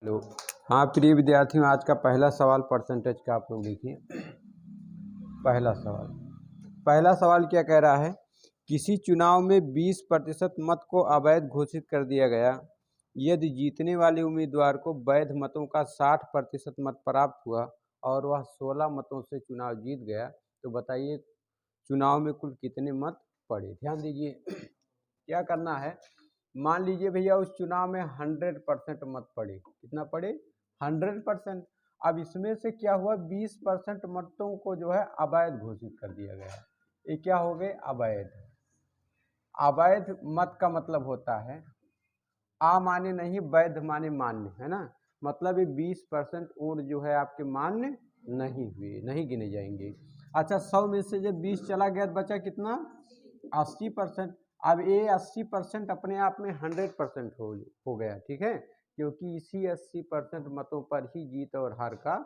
लो। हाँ प्रिय विद्यार्थियों, आज का पहला सवाल परसेंटेज का आप लोग देखिए। पहला सवाल क्या कह रहा है, किसी चुनाव में 20% मत को अवैध घोषित कर दिया गया। यदि जीतने वाले उम्मीदवार को वैध मतों का 60% मत प्राप्त हुआ और वह 16 मतों से चुनाव जीत गया, तो बताइए चुनाव में कुल कितने मत पड़े। ध्यान दीजिए क्या करना है। मान लीजिए भैया उस चुनाव में 100% मत पड़े। कितना पड़े? 100%। अब इसमें से क्या हुआ, 20% मतों को जो है अवैध घोषित कर दिया गया। ये क्या हो गए? अवैध। अवैध मत का मतलब होता है अमान्य नहीं, वैध माने मान्य, है ना। मतलब ये 20% वोट जो है आपके मान्य नहीं हुए, नहीं गिने जाएंगे। अच्छा, 100 में से जब 20 चला गया तो बचा कितना? 80%। अब ये 80% अपने आप में 100% हो गया, ठीक है, क्योंकि इसी 80% मतों पर ही जीत और हार का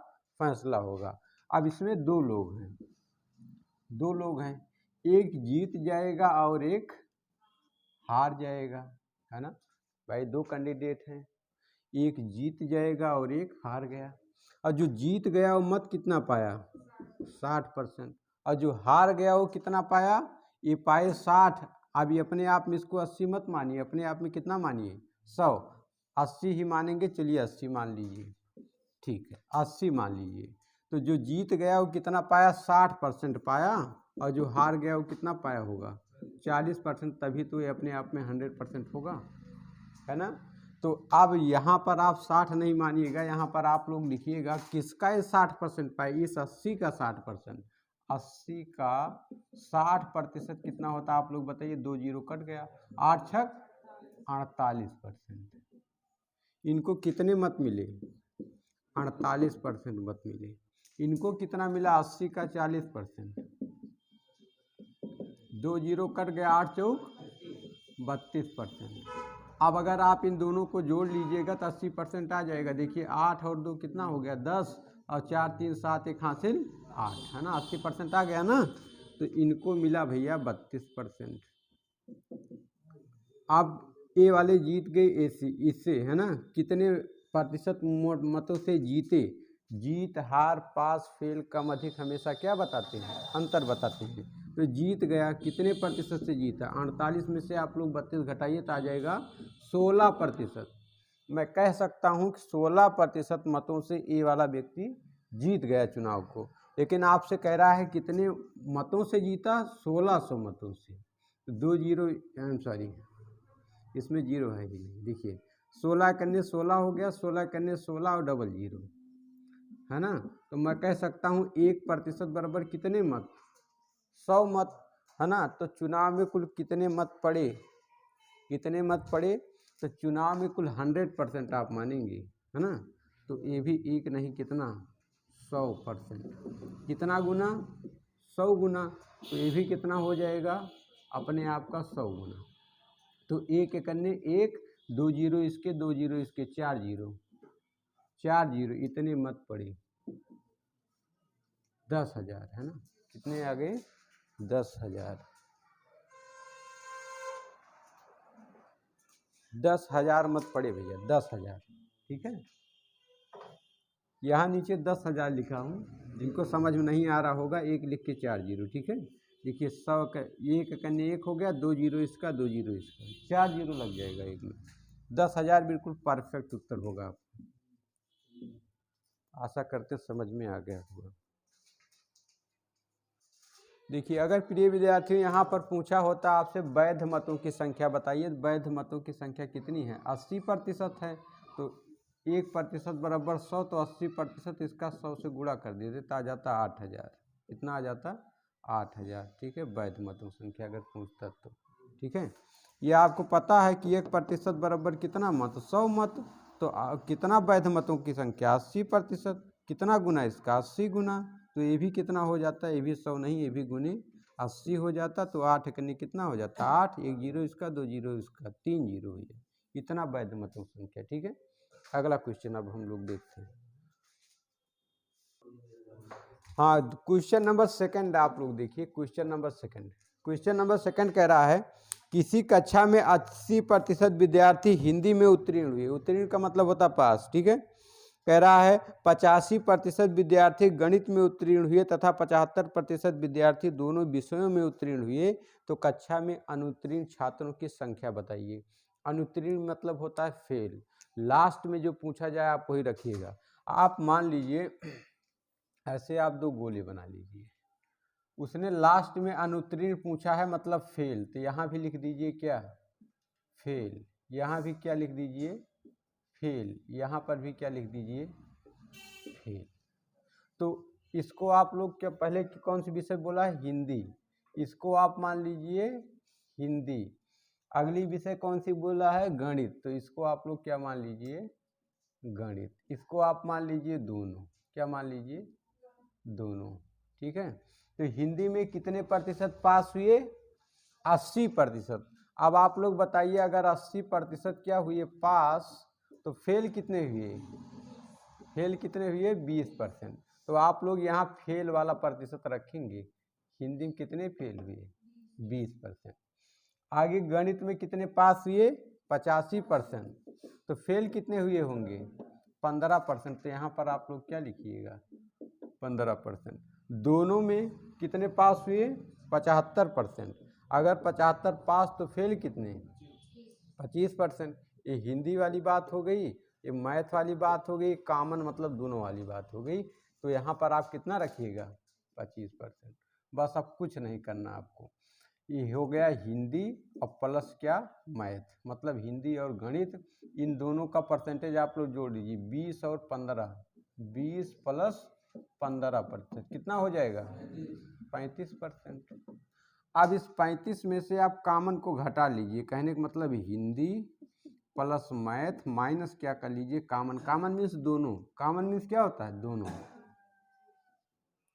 फैसला होगा। अब इसमें दो लोग हैं, एक जीत जाएगा और एक हार जाएगा, है ना भाई। दो कैंडिडेट हैं, एक जीत जाएगा और एक हार गया। और जो जीत गया वो मत कितना पाया? 60%। और जो हार गया वो कितना पाया? ये पाए 60। अब ये अपने आप में इसको 80 मत मानिए, अपने आप में कितना मानिए? 100। 80 ही मानेंगे, चलिए 80 मान लीजिए, ठीक है 80 मान लीजिए। तो जो जीत गया वो कितना पाया? 60% पाया। और जो हार गया वो कितना पाया होगा? 40%। तभी तो ये अपने आप में 100% होगा, है ना। तो अब यहाँ पर आप 60 नहीं मानिएगा, यहाँ पर आप लोग लिखिएगा किसका ये 60% पाए? इस 80 का 60%। 80 का 60% कितना होता है आप लोग बताइए? 2 जीरो कट गया, 8 छक 48%। इनको कितने मत मिले? 48% मत मिले। इनको कितना मिला? 80 का 40%। 2 जीरो कट गया, 8 चौक 32%। अब अगर आप इन दोनों को जोड़ लीजिएगा तो 80% आ जाएगा। देखिए 8 और 2 कितना हो गया? 10 और 4 3 7 1 हासिल 8, है ना। 80% आ गया ना। तो इनको मिला भैया 32%। अब ए वाले जीत गए इससे, है ना। कितने प्रतिशत मतों से जीते? जीत, हार, पास, फेल, कम, अधिक हमेशा क्या बताते हैं? अंतर बताते हैं। तो जीत गया, कितने प्रतिशत से जीता? 48 में से आप लोग 32 घटाइए तो आ जाएगा 16%। मैं कह सकता हूँ कि 16% मतों से ए वाला व्यक्ति जीत गया चुनाव को। लेकिन आपसे कह रहा है कितने मतों से जीता? 1600 मतों से। तो 2 जीरो, सॉरी इसमें जीरो है ही नहीं। देखिए 16 कन्ने 16 हो गया, 16 कन्ने 16 और डबल जीरो, है ना। तो मैं कह सकता हूँ 1% बराबर कितने मत? 100 मत, है ना। तो चुनाव में कुल कितने मत पड़े? कितने मत पड़े? तो चुनाव में कुल 100% आप मानेंगे, है ना। तो ये भी एक नहीं, कितना? 100%। कितना गुना? 100 गुना। तो ये भी कितना हो जाएगा? अपने आप का 100 गुना। तो एक कन्ने एक, 2 जीरो इसके, 2 जीरो इसके, 4 जीरो, 4 जीरो, इतने मत पड़े। 10,000, है ना। कितने आ गए? 10,000। 10,000 मत पड़े भैया, 10,000, ठीक है। यहाँ नीचे 10,000 लिखा हूँ, जिनको समझ में नहीं आ रहा होगा एक लिख के 4 जीरो, ठीक है। देखिए 100 का एक कन्ने एक हो गया, 2 जीरो इसका, 2 जीरो इसका, 4 जीरो लग जाएगा एक में। 10,000 बिल्कुल परफेक्ट उत्तर होगा आपका। आशा करते समझ में आ गया होगा। देखिए अगर प्रिय विद्यार्थियों यहाँ पर पूछा होता आपसे वैध मतों की संख्या बताइए, वैध मतों की संख्या कितनी है? 80% है। तो 1% बराबर 100, तो 80% इसका 100 से गुणा कर दीजिए तो आ जाता 8,000। कितना आ जाता? 8,000, ठीक है। वैध मतों की संख्या अगर पूछता तो, ठीक है। ये आपको पता है कि 1% बराबर कितना मत? 100 मत। तो कितना वैध मतों की संख्या? 80%। कितना गुना इसका? 80 गुना। तो ये भी कितना हो जाता है? ये भी 100 नहीं, ये भी गुने 80 हो जाता। तो 8 कन्ने कितना हो जाता? 8, 1 जीरो इसका, 2 जीरो इसका, 3 जीरो हो जाए। इतना वैध मतों की संख्या, ठीक है। अगला क्वेश्चन अब हम लोग देखते हैं। हाँ, क्वेश्चन नंबर 2 आप लोग देखिए। क्वेश्चन नंबर 2 कह रहा है किसी कक्षा में 80% विद्यार्थी हिंदी में उत्तीर्ण हुए, उत्तीर्ण का मतलब होता पास, ठीक है। कह रहा है 85% विद्यार्थी गणित में उत्तीर्ण हुए तथा 75% विद्यार्थी दोनों विषयों में उत्तीर्ण हुए, तो कक्षा में अनुत्तीर्ण छात्रों की संख्या बताइए। अनुत्तीर्ण मतलब होता है फेल। लास्ट में जो पूछा जाए आप वही रखिएगा। आप मान लीजिए ऐसे आप दो गोले बना लीजिए, उसने लास्ट में अनुत्तीर्ण पूछा है मतलब फेल, तो यहाँ भी लिख दीजिए क्या, फेल। यहाँ भी क्या लिख दीजिए, फेल। यहाँ पर भी क्या लिख दीजिए, फेल। तो इसको आप लोग क्या पहले कौन सी विषय बोला है, हिंदी, इसको आप मान लीजिए हिंदी। अगली विषय कौन सी बोला है, गणित, तो इसको आप लोग क्या मान लीजिए, गणित। इसको आप मान लीजिए दोनों, क्या मान लीजिए, दोनों, ठीक है। तो हिंदी में कितने प्रतिशत पास हुए, 80%। अब आप लोग बताइए अगर 80% क्या हुए पास, तो फेल कितने हुए, फेल कितने हुए, 20%। तो आप लोग यहाँ फेल वाला प्रतिशत रखेंगे। हिंदी में कितने फेल हुए, 20%। आगे गणित में कितने पास हुए, 85%, तो फेल कितने हुए होंगे, 15%। तो यहाँ पर आप लोग क्या लिखिएगा, 15%। दोनों में कितने पास हुए, 75%। अगर 75 पास तो फेल कितने, 25%। ये हिंदी वाली बात हो गई, ये मैथ वाली बात हो गई, कॉमन मतलब दोनों वाली बात हो गई। तो यहाँ पर आप कितना रखिएगा, 25%। बस अब कुछ नहीं करना आपको। ये हो गया हिंदी और प्लस क्या, मैथ, मतलब हिंदी और गणित, इन दोनों का परसेंटेज आप लोग जोड़ दीजिए, 20 और 15, 20 प्लस 15%, कितना हो जाएगा, 35%। अब इस 35 में से आप कॉमन को घटा लीजिए, कहने का मतलब हिंदी प्लस मैथ माइनस क्या कर लीजिए, कॉमन। कॉमन मीन्स दोनों, कॉमन मीन्स क्या होता है, दोनों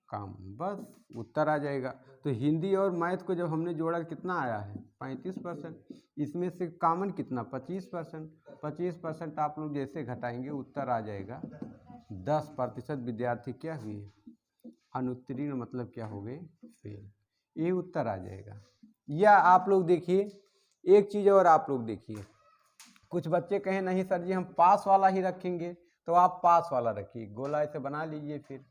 कॉमन, बस उत्तर आ जाएगा। तो हिंदी और मैथ को जब हमने जोड़ा कितना आया है, 35%। इसमें से कॉमन कितना, 25%। 25% आप लोग जैसे घटाएंगे उत्तर आ जाएगा। 10% विद्यार्थी क्या हुए, अनुत्तीर्ण, मतलब क्या हो गए, फेल। ये उत्तर आ जाएगा। या आप लोग देखिए एक चीज़ और, आप लोग देखिए कुछ बच्चे कहें नहीं सर जी हम पास वाला ही रखेंगे, तो आप पास वाला रखिए, गोला ऐसे बना लीजिए। फिर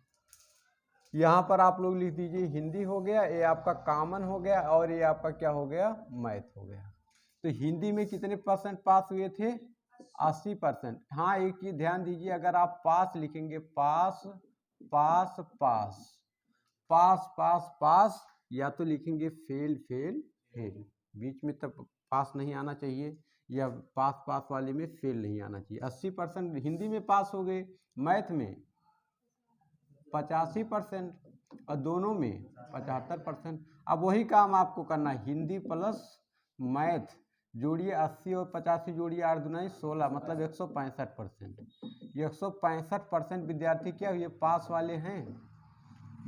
यहाँ पर आप लोग लिख दीजिए हिंदी हो गया, ये आपका कॉमन हो गया, और ये आपका क्या हो गया, मैथ हो गया। तो हिंदी में कितने परसेंट पास हुए थे, 80%। हाँ एक चीज ध्यान दीजिए, अगर आप पास लिखेंगे, पास पास पास पास पास पास, या तो लिखेंगे फेल फेल फेल, बीच में तब पास नहीं आना चाहिए, या पास पास वाले में फेल नहीं आना चाहिए। 80% हिंदी में पास हो गए, मैथ में 85% और दोनों में 75%। अब वही काम आपको करना है, हिंदी प्लस मैथ जोड़िए, 80 और 85 जोड़िए, 8 दूनी 16, मतलब 165%। 165% विद्यार्थी क्या हुए, पास वाले हैं।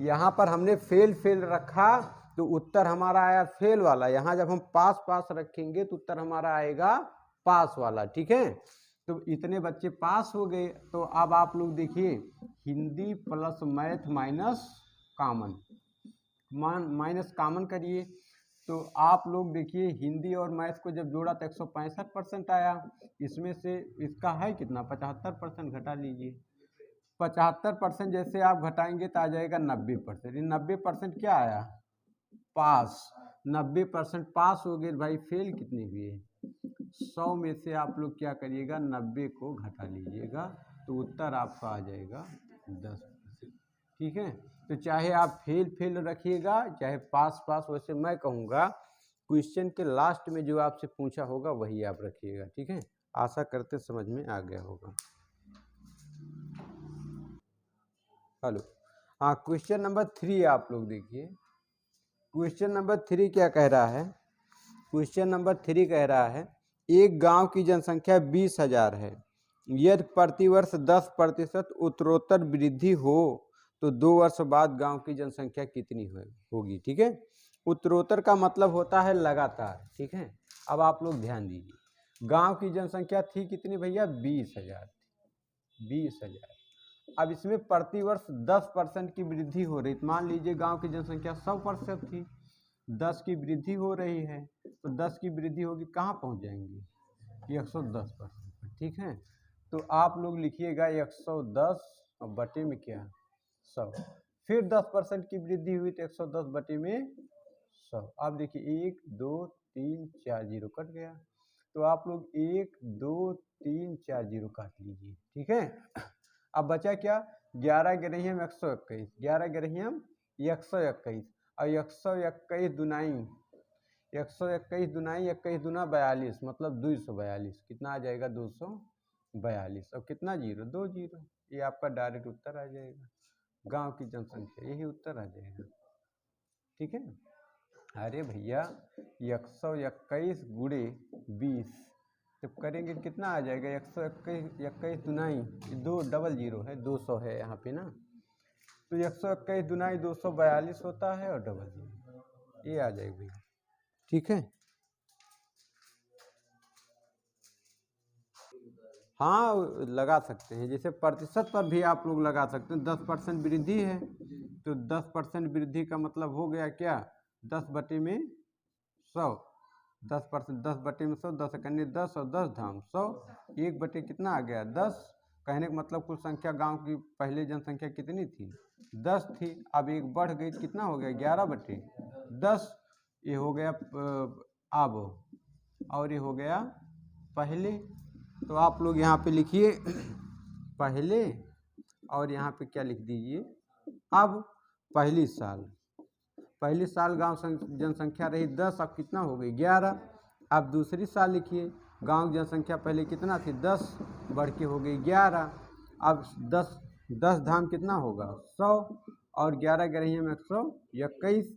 यहाँ पर हमने फेल फेल रखा तो उत्तर हमारा आया फेल वाला। यहाँ जब हम पास पास रखेंगे तो उत्तर हमारा आएगा पास वाला, ठीक है। तो इतने बच्चे पास हो गए। तो अब आप लोग देखिए Hindi plus math minus common, minus common करिए, तो आप लोग देखिए हिंदी और मैथ को जब जोड़ा तो 165% आया। इसमें से इसका है कितना, 75% घटा लीजिए। 75% जैसे आप घटाएंगे तो आ जाएगा 90%। ये 90% क्या आया, पास। 90% पास हो गए भाई, फेल कितने हुए, 100 में से आप लोग क्या करिएगा, 90 को घटा लीजिएगा, तो उत्तर आपका आ जाएगा 10%, ठीक है। तो चाहे आप फेल फेल रखिएगा, चाहे पास पास, वैसे मैं कहूँगा क्वेश्चन के लास्ट में जो आपसे पूछा होगा वही आप रखिएगा, ठीक है। आशा करते समझ में आ गया होगा। हेलो, हाँ क्वेश्चन नंबर 3 आप लोग देखिए। क्वेश्चन नंबर 3 क्या कह रहा है, क्वेश्चन नंबर 3 कह रहा है एक गांव की जनसंख्या 20,000 है, यदि प्रतिवर्ष 10% उत्तरोत्तर वृद्धि हो तो 2 वर्ष बाद गांव की जनसंख्या कितनी होगी, ठीक है। उत्तरोत्तर का मतलब होता है लगातार, ठीक है। अब आप लोग ध्यान दीजिए, गांव की जनसंख्या थी कितनी भैया, 20,000, 20,000। अब इसमें प्रतिवर्ष 10% की वृद्धि हो रही, मान लीजिए गांव की जनसंख्या 100% थी, 10 की वृद्धि हो रही है, तो 10 की वृद्धि होगी, कहाँ पहुँच जाएंगे? 110% पर। ठीक है, तो आप लोग लिखिएगा 110 और बटे में क्या 100, फिर 10% की वृद्धि हुई तो 110 बटे में 100। अब देखिए 1 2 3 4 जीरो कट गया, तो आप लोग 1 2 3 4 जीरो काट लीजिए। ठीक है, अब बचा क्या? 11 ग्रहियम 121, 11 ग्रहियम 121 और 121 दुनाई 121 दुनाई 21 दुना 42, मतलब 242। कितना आ जाएगा? 242। और कितना जीरो? 2 जीरो। ये आपका डायरेक्ट उत्तर आ जाएगा, गांव की जनसंख्या, यही उत्तर आ जाएगा। ठीक है, अरे भैया 121 गुणे 20 जब करेंगे कितना आ जाएगा? 121 दुनाई 2 डबल जीरो है, 200 है यहाँ पे ना, तो 121 दुनाई 242 होता है और डबल जीरो, ये आ जाएगा भैया। ठीक है, हाँ लगा सकते हैं, जैसे प्रतिशत पर भी आप लोग लगा सकते हैं। 10% वृद्धि है तो 10% वृद्धि का मतलब हो गया क्या? 10 बटे में 100, 10%, 10 बटे में 100, 10 कन्ने 10 और 10 धाम 100, 1 बटे कितना आ गया? 10। कहने का मतलब कुल संख्या गांव की पहले जनसंख्या कितनी थी? 10 थी। अब एक बढ़ गई, कितना हो गया? 11 बटे 10। ये हो गया अब, और ये हो गया पहले। तो आप लोग यहाँ पे लिखिए पहले, और यहाँ पे क्या लिख दीजिए? अब पहली साल गांव जनसंख्या रही 10, अब कितना हो गई? 11। अब दूसरी साल लिखिए, गांव जनसंख्या पहले कितना थी? 10, बढ़ के हो गई 11। अब 10 धाम कितना होगा? 100, और 11 ग्रहियों में 121।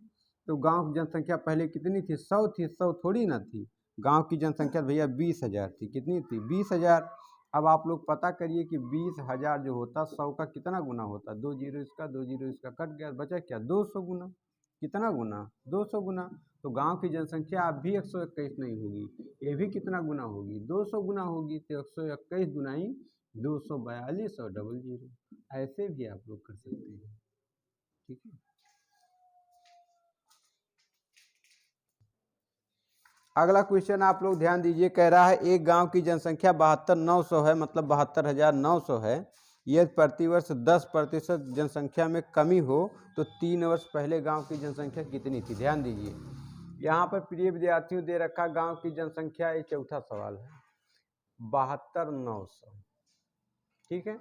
तो गांव की जनसंख्या पहले कितनी थी? 100 थी, 100 थोड़ी ना थी। गांव की जनसंख्या भैया 20,000 थी। कितनी थी? 20,000। अब आप लोग पता करिए कि 20,000 जो होता 100 का कितना गुना होता? 2 जीरो इसका, 2 जीरो इसका कट गया, बचा क्या? 200 गुना। कितना गुना? 200 गुना। तो गांव की जनसंख्या अब भी 121 नहीं होगी, ये भी कितना गुना होगी? 200 गुना होगी। तो 121 गुनाई 242 और डबल जीरो, ऐसे भी आप लोग कर सकते हैं। ठीक है, अगला क्वेश्चन आप लोग ध्यान दीजिए, कह रहा है एक गांव की जनसंख्या 72,900 है, मतलब 72,900 है। यदि प्रतिवर्ष 10% जनसंख्या में कमी हो तो 3 वर्ष पहले गांव की जनसंख्या कितनी थी? ध्यान दीजिए, यहाँ पर प्रिय विद्यार्थियों दे रखा गांव की जनसंख्या, ये चौथा सवाल है, 72,900। ठीक है,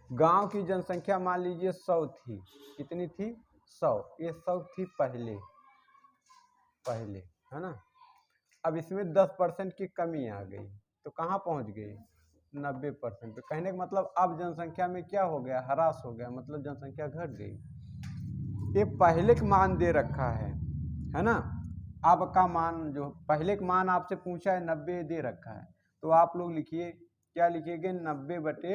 गांव की जनसंख्या मान लीजिए 100 थी। कितनी थी? 100। ये 100 थी पहले है ना। अब इसमें 10% की कमी आ गई तो कहाँ पहुँच गई? 90% पे। कहने का मतलब अब जनसंख्या में क्या हो गया? ह्रास हो गया, मतलब जनसंख्या घट गई। ये पहले का मान दे रखा है ना। अब का मान, जो पहले का मान आपसे पूछा है 90 दे रखा है, तो आप लोग लिखिए, क्या लिखिएगे? 90 बटे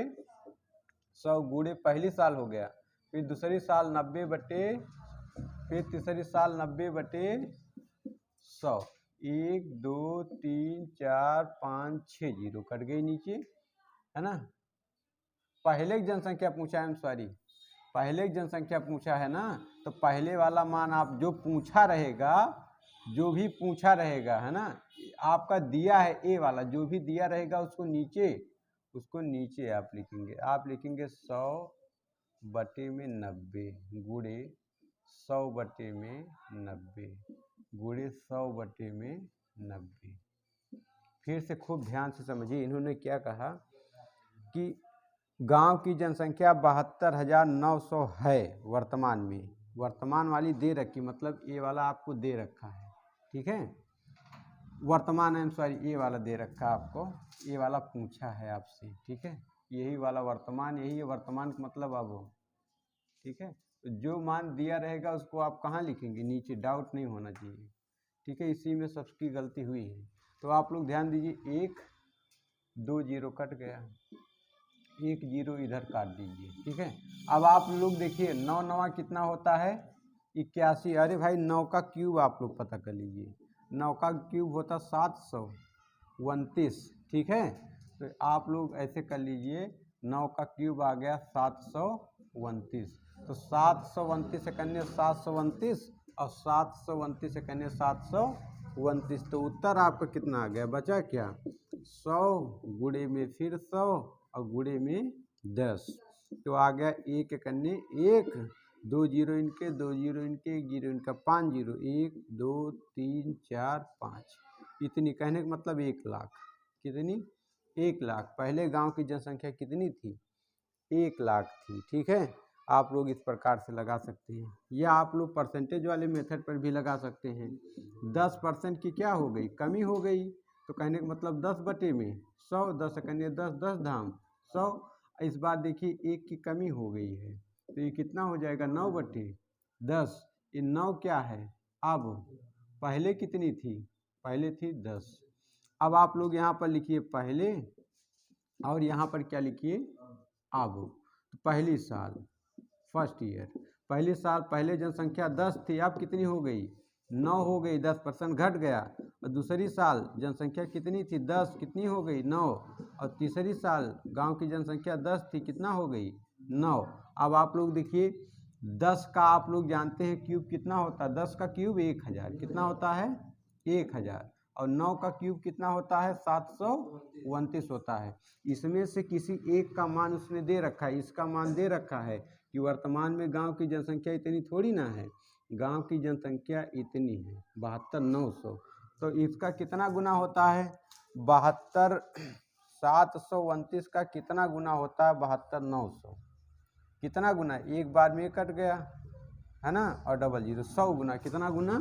100 गुणे पहली साल हो गया, फिर दूसरी साल 90 बटे, फिर तीसरी साल 90 बटे 100। 1 2 3 4 5 6 जीरो कट गई नीचे, है ना। पहले की जनसंख्या पूछा है, सॉरी, पहले की जनसंख्या पूछा है ना, तो पहले वाला मान आप जो पूछा रहेगा, जो भी पूछा रहेगा, है ना, आपका दिया है ए वाला, जो भी दिया रहेगा उसको नीचे आप लिखेंगे। आप लिखेंगे 100 बटे में 90 गुणे 100 बटे में 90 गुणे 100 बटे में 90। फिर से खूब ध्यान से समझिए, इन्होंने क्या कहा कि गांव की जनसंख्या 72,900 है वर्तमान में, वर्तमान वाली दे रखी, मतलब ये वाला आपको दे रखा है। ठीक है, वर्तमान है, सॉरी, ये वाला दे रखा है आपको, ये वाला पूछा है आपसे। ठीक है, यही वाला वर्तमान, यही है वर्तमान का मतलब अब हो। ठीक है, तो जो मान दिया रहेगा उसको आप कहाँ लिखेंगे? नीचे, डाउट नहीं होना चाहिए। ठीक है, इसी में सबकी गलती हुई है। तो आप लोग ध्यान दीजिए, 1 2 जीरो कट गया, 1 जीरो इधर काट दीजिए। ठीक है, अब आप लोग देखिए 9 9 कितना होता है? 81। अरे भाई 9 का क्यूब आप लोग पता कर लीजिए, 9 का क्यूब होता 729। ठीक है, तो आप लोग ऐसे कर लीजिए, 9 का क्यूब आ गया 729। तो 729 से कन्या 729 और 729 से कन्या 700 29। तो उत्तर आपका कितना आ गया, बचा क्या 100 गुणे में फिर 100 और गुणे में 10। तो आ गया 1 कन्ने 1, 2 जीरो इनके, 2 जीरो इनके, 1 जीरो इनका, 5 जीरो, 1 2 3 4 5, इतनी। कहने का मतलब 1 लाख। कितनी? 1 लाख। पहले गांव की जनसंख्या कितनी थी? 1 लाख थी। ठीक है, आप लोग इस प्रकार से लगा सकते हैं, या आप लोग परसेंटेज वाले मेथड पर भी लगा सकते हैं। 10% की क्या हो गई, कमी हो गई। तो कहने का मतलब 10 बटे में 100, 10 कन्या 10, 10 धाम 100। इस बार देखिए 1 की कमी हो गई है, तो ये कितना हो जाएगा 9 बटे 10। ये 9 क्या है, अब पहले कितनी थी, पहले थी 10। अब आप लोग यहाँ पर लिखिए पहले, और यहाँ पर क्या लिखिए अब। तो पहली साल, फर्स्ट ईयर, पहले साल पहले जनसंख्या 10 थी, अब कितनी हो गई 9 हो गई, 10% घट गया। और दूसरी साल जनसंख्या कितनी थी 10, कितनी हो गई 9। और तीसरी साल गांव की जनसंख्या 10 थी, कितना हो गई 9। अब आप लोग देखिए 10 का आप लोग जानते हैं क्यूब कितना होता है, 10 का क्यूब 1000, कितना होता है 1000। और 9 का क्यूब कितना होता है 729 होता है। इसमें से किसी एक का मान उसने दे रखा है, इसका मान दे रखा है कि वर्तमान में गांव की जनसंख्या इतनी थोड़ी ना है, गांव की जनसंख्या इतनी है 72,900। तो इसका कितना गुना होता है 72, 729 का कितना गुना होता है 72,900, कितना गुना, एक बार में कट गया है ना, और डबल जीरो 100 गुना, कितना गुना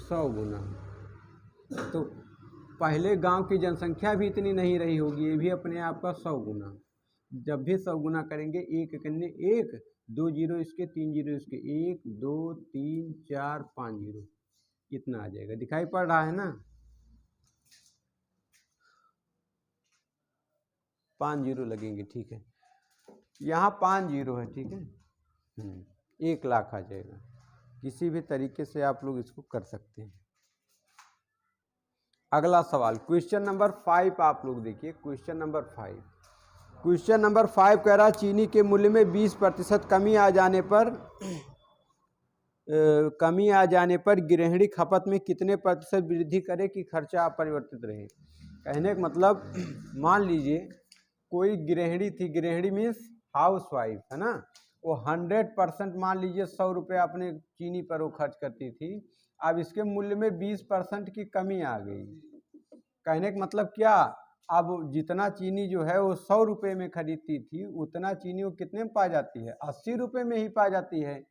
100 गुना। तो पहले गांव की जनसंख्या भी इतनी नहीं रही होगी, ये भी अपने आप का 100 गुना। जब भी 100 गुना करेंगे 1 कन्ने 1, 2 जीरो इसके, 3 जीरो इसके, 1 2 3 4 5 जीरो, इतना आ जाएगा। दिखाई पड़ रहा है ना, 5 जीरो लगेंगे। ठीक है, यहाँ 5 जीरो है। ठीक है, 1 लाख आ जाएगा। किसी भी तरीके से आप लोग इसको कर सकते हैं। अगला सवाल क्वेश्चन नंबर 5 आप लोग देखिए, क्वेश्चन नंबर 5। क्वेश्चन नंबर 5 कह रहा है चीनी के मूल्य में 20% कमी आ जाने पर गृहिणी खपत में कितने प्रतिशत वृद्धि करे कि खर्चा अपरिवर्तित रहे। कहने का मतलब मान लीजिए कोई गृहिणी थी, गृहिणी मीन्स हाउस वाइफ है ना, वो 100% मान लीजिए 100 रुपये अपने चीनी पर वो खर्च करती थी। अब इसके मूल्य में 20% की कमी आ गई। कहने का मतलब क्या, अब जितना चीनी जो है वो 100 रुपये में खरीदती थी, उतना चीनी वो कितने में पा जाती है 80 रुपये में ही पा जाती है।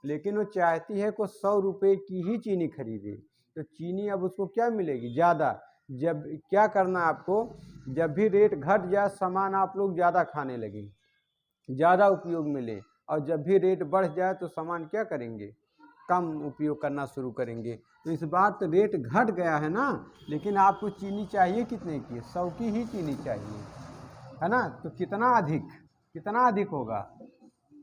लेकिन वो चाहती है को 100 रुपये की ही चीनी खरीदे, तो चीनी अब उसको क्या मिलेगी ज़्यादा। जब क्या करना आपको, जब भी रेट घट जाए सामान आप लोग ज़्यादा खाने लगे, ज़्यादा उपयोग मिले, और जब भी रेट बढ़ जाए तो सामान क्या करेंगे, कम उपयोग करना शुरू करेंगे। तो इस बार तो रेट घट गया है ना, लेकिन आपको चीनी चाहिए कितने की, 100 की ही चीनी चाहिए है ना। तो कितना अधिक होगा,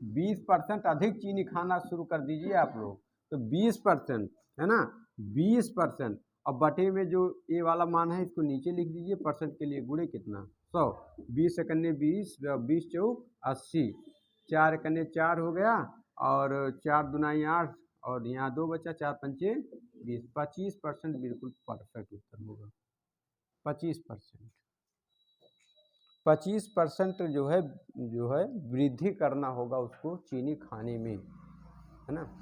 20% अधिक चीनी खाना शुरू कर दीजिए आप लोग। तो 20% है ना, 20%। अब बटे में जो ए वाला मान है इसको नीचे लिख दीजिए, परसेंट के लिए गुणे कितना 100, 20 कन्ने 20, 20 चौक 80, 4 कन्ने 4 हो गया, और 4 दुनाई 8, और यहाँ 2 बचा, 4 पंचे 20, 25% बिल्कुल परफेक्ट उत्तर होगा। 25%, 25% जो है वृद्धि करना होगा उसको चीनी खाने में, है ना।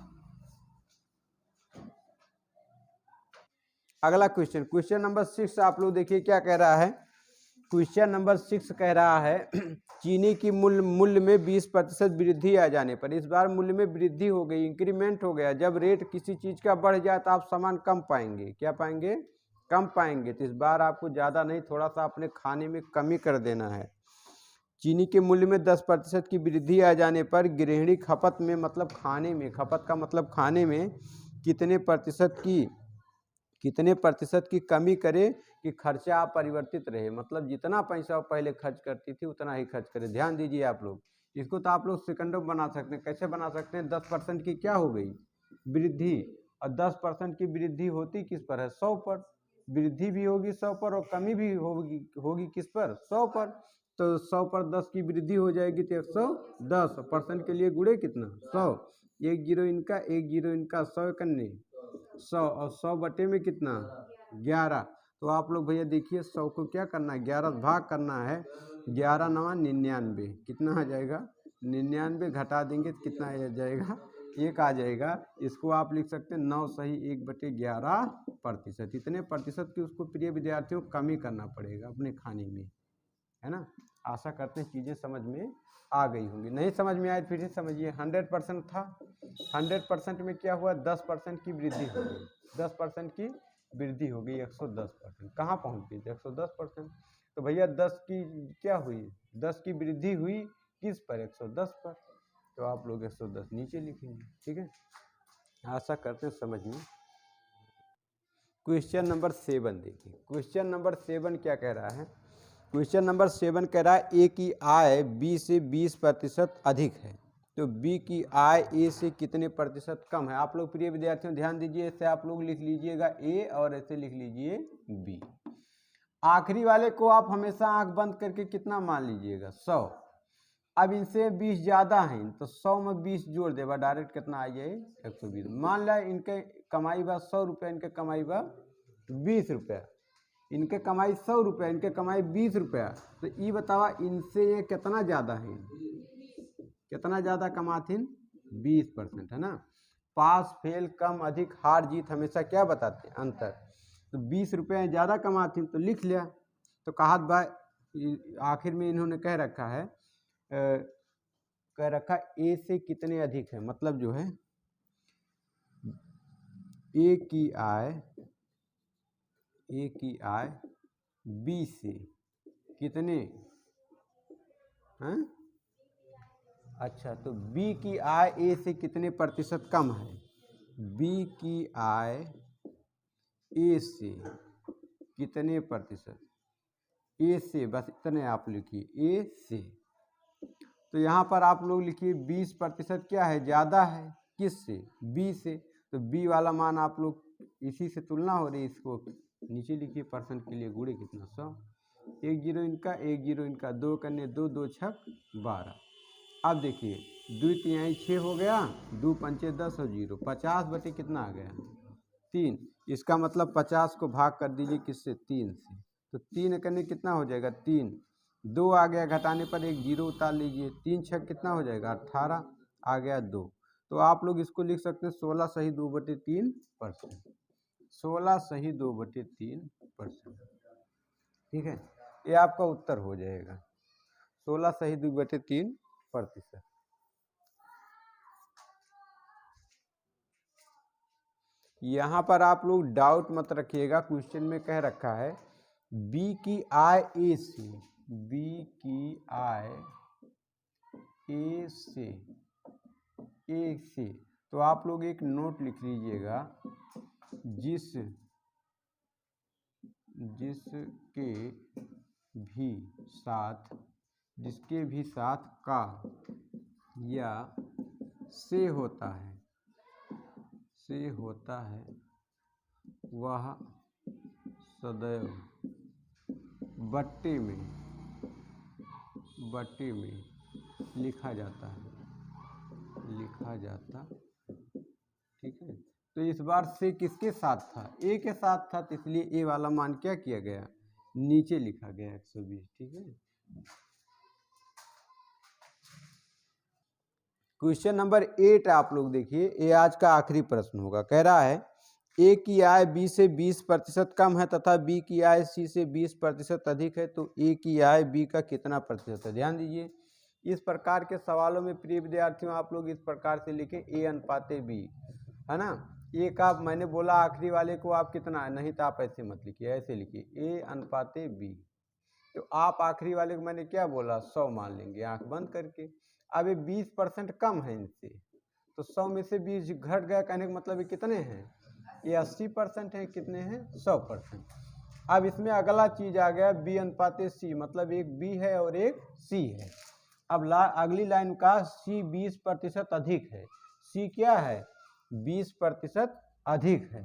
अगला क्वेश्चन, क्वेश्चन नंबर 6 आप लोग देखिए क्या कह रहा है। क्वेश्चन नंबर 6 कह रहा है चीनी की मूल्य में 20% वृद्धि आ जाने पर, इस बार मूल्य में वृद्धि हो गई, इंक्रीमेंट हो गया। जब रेट किसी चीज़ का बढ़ जाए तो आप सामान कम पाएंगे, क्या पाएंगे, कम पाएंगे। तो इस बार आपको ज़्यादा नहीं, थोड़ा सा अपने खाने में कमी कर देना है। चीनी के मूल्य में 10% की वृद्धि आ जाने पर गृहिणी खपत में, मतलब खाने में, खपत का मतलब खाने में कितने प्रतिशत की कमी करे कि खर्चा अपरिवर्तित रहे। मतलब जितना पैसा पहले खर्च करती थी उतना ही खर्च करे। ध्यान दीजिए आप लोग, इसको तो आप लोग सेकंडों में बना सकते हैं। कैसे बना सकते हैं, 10% की क्या हो गई वृद्धि, और 10% की वृद्धि होती किस पर है 100 पर, वृद्धि भी होगी 100 पर और कमी भी होगी किस पर 100 पर। तो 100 पर 10 की वृद्धि हो जाएगी तो 110, परसेंट के लिए गुणे कितना 100, 1 जीरो इनका 1 जीरो इनका 100 कन्ने 100 और 100 बटे में कितना 11। तो आप लोग भैया देखिए 100 को क्या करना है 11 भाग करना है 11 9 99 कितना आ जाएगा 99 घटा देंगे तो कितना आ जाएगा 1 आ जाएगा। इसको आप लिख सकते हैं 9 सही 1/11%। इतने प्रतिशत की उसको प्रिय विद्यार्थियों कमी करना पड़ेगा अपने खाने में, है ना। आशा करते हैं चीज़ें समझ में आ गई होंगी। नहीं समझ में आए फिर से समझिए। 100% था, 100% में क्या हुआ 10% की वृद्धि हो गई, 10% की वृद्धि हो गई 110%। कहाँ पहुँच गई 110%। तो भैया 10 की क्या हुई 10 की वृद्धि हुई किस पर 110 पर। तो आप लोग 110 नीचे लिखेंगे, ठीक है। आशा करते हैं समझ में। क्वेश्चन नंबर 7 देखिए। क्वेश्चन नंबर 7 क्या कह रहा है। क्वेश्चन नंबर 7 कह रहा है ए की आय बी से 20% अधिक है, तो बी की आय ए से कितने प्रतिशत कम है। आप लोग प्रिय विद्यार्थियों ध्यान दीजिए, ऐसे आप लोग लिख लीजिएगा ए और ऐसे लिख लीजिए बी। आखिरी वाले को आप हमेशा आंख बंद करके कितना मान लीजिएगा 100। अब इनसे 20 ज़्यादा हैं तो 100 में 20 जोड़ देगा डायरेक्ट कितना आ जाए 120। मान ला इनके कमाई बा 100 रुपया, इनके कमाई बा 20 रुपया, इनके कमाई 100 रुपया, इनके कमाई 20 रुपया। तो ये बतावा इनसे ये कितना ज़्यादा है, कितना ज़्यादा कमाथिन 20%, है ना। पास फेल कम अधिक हार जीत हमेशा क्या बताते हैं अंतर। तो 20 रुपये ज़्यादा कमाथिन तो लिख लिया। तो कहा भाई आखिर में इन्होंने कह रखा है ए से कितने अधिक है, मतलब जो है ए की आय बी से कितने हैं। अच्छा, तो बी की आय ए से कितने प्रतिशत कम है। बी की आय ए से कितने प्रतिशत, ए से बस इतने आप लिखिए ए से। तो यहाँ पर आप लोग लिखिए 20% क्या है ज़्यादा है किससे बी से। तो बी वाला मान आप लोग इसी से तुलना हो रही, इसको नीचे लिखिए परसेंट के लिए गुणे कितना 100। 1 0 इनका 1 0 इनका, 2 करने 2 2 6 12। अब देखिए 2 तिहाई 6 हो गया, 2 पंचे 10 और 0 50 बटे कितना आ गया 3। इसका मतलब 50 को भाग कर दीजिए किससे 3 से। तो 3 करने कितना हो जाएगा 3, 2 आ गया, घटाने पर 1 0 उतार लीजिए, 3 6 कितना हो जाएगा 18 आ गया 2। तो आप लोग इसको लिख सकते हैं 16 सही 2/3%, 16 सही 2/3%, ठीक है। ये आपका उत्तर हो जाएगा 16 सही 2/3%। यहाँ पर आप लोग डाउट मत रखिएगा, क्वेश्चन में कह रखा है बी की आय ए से, बी की आय ए से। तो आप लोग एक नोट लिख लीजिएगा, जिसके भी साथ का या से होता है वह सदैव बट्टे में लिखा जाता है, ठीक है। तो इस बार से किसके साथ था ए के साथ था, तो इसलिए ए वाला मान क्या किया गया नीचे लिखा गया 120, ठीक है। क्वेश्चन नंबर 8 आप लोग देखिए, ये आज का आखिरी प्रश्न होगा। कह रहा है ए की आय बी से 20% कम है तथा बी की आय सी से 20% अधिक है, तो ए की आय बी का कितना प्रतिशत है। ध्यान दीजिए, इस प्रकार के सवालों में प्रिय विद्यार्थियों आप लोग इस प्रकार से लिखें ए अनुपाते बी, है ना। ए का मैंने बोला आखिरी वाले को आप कितना, नहीं तो आप ऐसे मत लिखिए, ऐसे लिखिए ए अनुपाते बी। तो आप आखिरी वाले को मैंने क्या बोला 100 मान लेंगे आंख बंद करके। अब ये 20% कम है इनसे, तो 100 में से 20 घट गया, कहने का मतलब ये कितने हैं, ये 80% है, कितने हैं 100%। अब इसमें अगला चीज आ गया बी अनुपाते सी, मतलब एक बी है और एक सी है। अब अगली लाइन का सी 20% अधिक है, सी क्या है 20% अधिक है,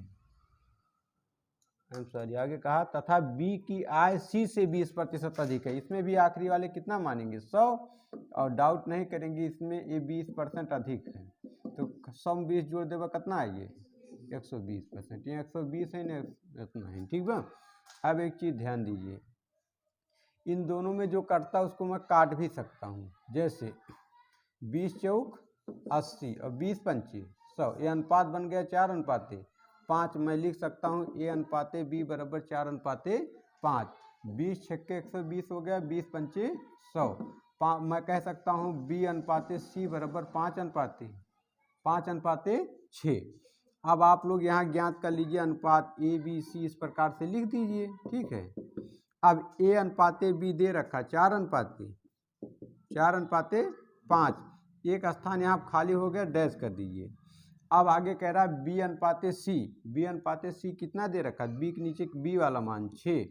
सॉरी आगे कहा तथा बी की आय सी से 20% अधिक है। इसमें भी आखिरी वाले कितना मानेंगे 100, और डाउट नहीं करेंगे, इसमें ये 20% अधिक है। तो 100 में 20 जोड़ देगा कितना है ये 120%, ये 120 है ना, इतना ही, ठीक बा। अब एक चीज़ ध्यान दीजिए, इन दोनों में जो कटता है उसको मैं काट भी सकता हूँ, जैसे 20 चौक 80 और 20 पंचे 100, ये अनुपात बन गया 4:5। मैं लिख सकता हूँ A/B बराबर 4:5। 20 छक्के 120 हो गया, 20 पंचे 100। मैं कह सकता हूँ B/C बराबर 5:6। अब आप लोग यहाँ ज्ञात कर लीजिए अनुपात ABC, इस प्रकार से लिख दीजिए, ठीक है। अब A/B दे रखा 4:5, एक स्थान यहाँ खाली हो गया, डैश कर दीजिए। अब आगे कह रहा है B/C, B/C कितना दे रखा है, B के नीचे B वाला मान 6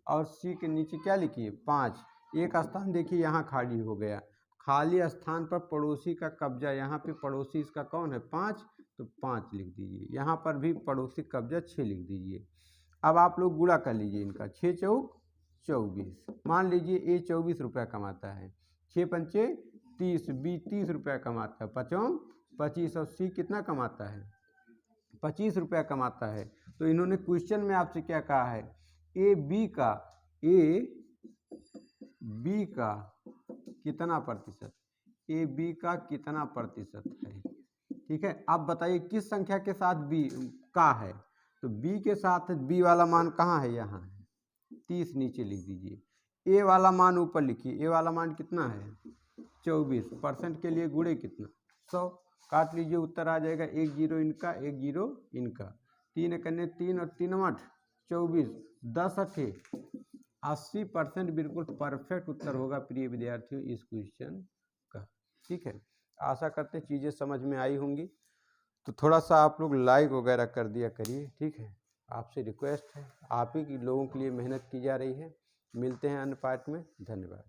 और C के नीचे क्या लिखिए 5। एक स्थान देखिए यहाँ खाली हो गया, खाली स्थान पर पड़ोसी का कब्जा, यहाँ पे पड़ोसी इसका कौन है 5, तो 5 लिख दीजिए। यहाँ पर भी पड़ोसी कब्जा 6 लिख दीजिए। अब आप लोग गुणा कर लीजिए इनका, 6 चौक 24। मान लीजिए A 24 रुपया कमाता है, 6 पंचे 30, B 30 रुपया कमाता है, 5 25 और C कितना कमाता है 25 रुपया कमाता है। तो इन्होंने क्वेश्चन में आपसे क्या कहा है, A B का कितना प्रतिशत, A B का कितना प्रतिशत है, ठीक है। अब बताइए किस संख्या के साथ B का है, तो B के साथ B वाला मान कहाँ है, यहाँ है 30, नीचे लिख दीजिए। A वाला मान ऊपर लिखिए, A वाला मान कितना है 24, परसेंट के लिए गुणे कितना 100, काट लीजिए, उत्तर आ जाएगा 1 0 इनका 1 0 इनका, 3 1 3 और 3 8 24, 10 8 80%, बिल्कुल परफेक्ट उत्तर होगा प्रिय विद्यार्थियों इस क्वेश्चन का, ठीक है। आशा करते चीज़ें समझ में आई होंगी, तो थोड़ा सा आप लोग लाइक वगैरह कर दिया करिए, ठीक है। आपसे रिक्वेस्ट है, आप ही लोगों के लिए मेहनत की जा रही है। मिलते हैं अन्य पार्ट में, धन्यवाद।